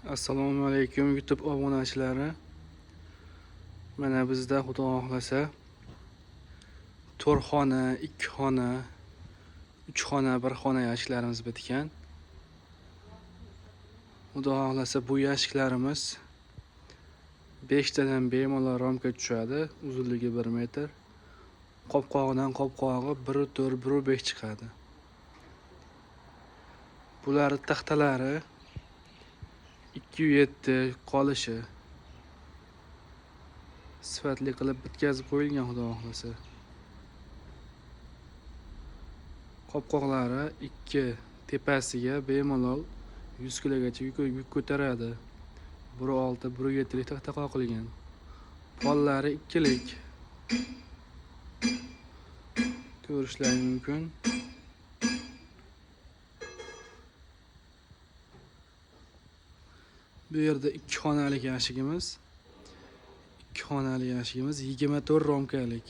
Assalomu alaykum YouTube obunachilari. Mana bizda xudo xohlasa 4 xona, 2 xona, 3 xona, 1 xona yashiklarimiz bitgan. Xudo xohlasa bu yashiklarimiz 5 tadan bemalol ramka tushadi. Uzunligi 1 metr. Qopqog'idan qopqog'i 1.4, 1.5 chiqadi. Bular taxtalari 207 qolishi sifatli qilib bitkazib qo'yilgan xudo xohlasa. Qopqoqlari 2 tepasiga bemalol 100 kilogacha yuk ko'taradi. 1.6, 1.7 lik taxta qoqilgan. Pollari 2 lik. Ko'rishlari mumkin. Bu yerda 2 xonalik yashigimiz. 2 xonalik yashigimiz 24 romkalik.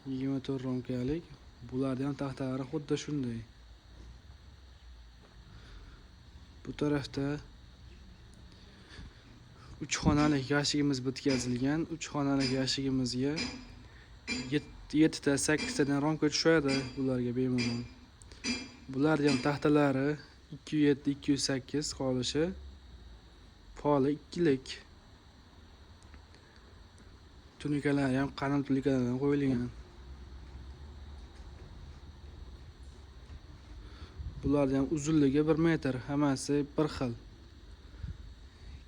24 romkalik. Bularning ham taxtalari xuddi shunday. Bu tarafda 3 xonalik yashigimiz bitkazilgan. 3 xonalik yashigimizga 7 ta, 8 tadan romka tushadi bularga bemalol. Bularning ham taxtalari 207, 208 qolishi. Poli 2 lik. Tunikalari ham qanot tunikalardan qo'yilgan. Bularning ham uzunligi 1 metr, hammasi bir xil.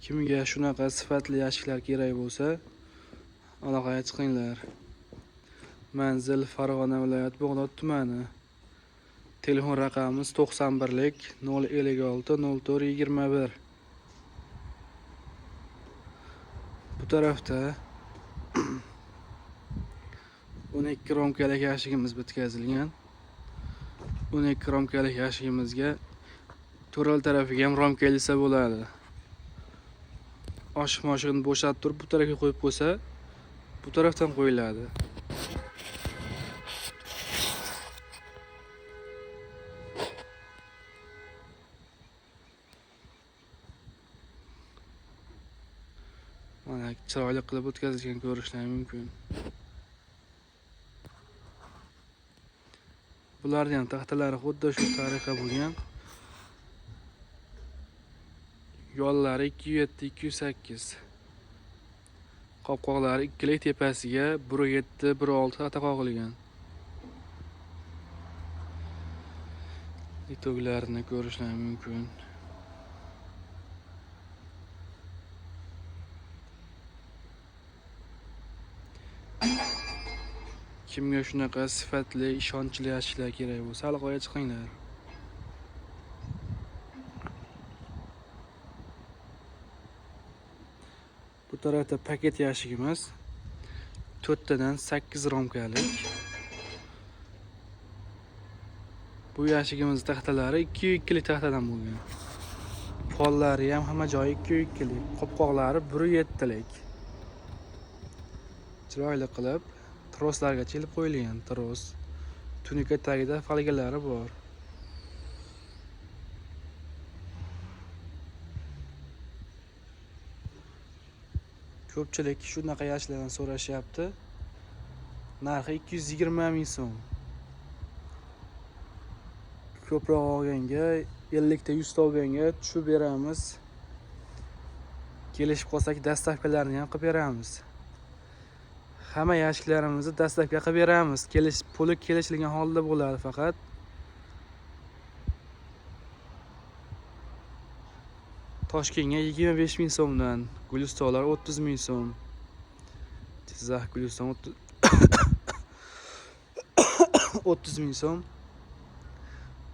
Kimga shunaqa sifatli yashiklar kerak bo'lsa, aloqaga chiqinglar. Manzil Farg'ona viloyati Bog'dod tumani. Telefon raqamimiz 91 lik 056 04 21. Bu tarafda 12 romkalik yashigimiz bitkazilgan. 12 romkalik yashigimizga to'ral tarafiga ham romka ilsa bo'ladi. Oshiq-moshig'ini bo'shatib turib, bu tarafga qo'yib qo'ysa, bu tarafdan qo'yiladi. Mana chiroyli qilib o'tkazilgan ko'rishlari mumkin. Bularning ham taxtalari xuddi shu tariqa bo'lgan. Yo'llari 207, 208. Qopqoqlari 2 lik, tepasiga 1.7, 1.6 taxta qoqilgan. Detoglarini ko'rishlari mumkin. Kimga shunaqa sifatli, ishonchli yashiklar kerak bo'lsa, aloqaga chiqinglar. Bu tarafda paket yashigimiz 4 tadan 8 romkalik. Bu yashigimiz taxtalari 2 lik taxtadan bo'lgan. Pollari ham hamma joyi 2 lik. Qopqoqlari 1.7 lik. Chiroyli qilib troslarga ilib qo'yilgan. Tros. Tunika tagida falgalari bor. Ko'pchilik shunaqa yashiklardan so'rashyapti. Narxi 220 ming so'm. Ko'proq olganga, 50 ta 100 ta olganga tushib beramiz. Kelishib qolsak, dastavkalarni ham qilib beramiz. Hamma yashiklarimizni dastavka qilib beramiz. Puli kelishilgan holda bo'ladi faqat. Toshkentga 25 ming so'mdan, Gulistonlar 30 ming so'm. Jizzax, Guliston 30 ming so'm.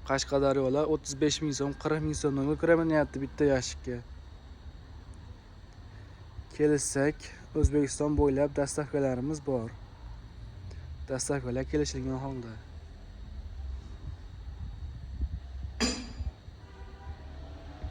Qashqadaryolar 35 ming so'm, 40 ming so'mdan ko'raminyapti bitta yashikka. Kelishsak, O'zbekiston bo'ylab dastavkalarimiz bor. Dastavkalar kelishilgan holda.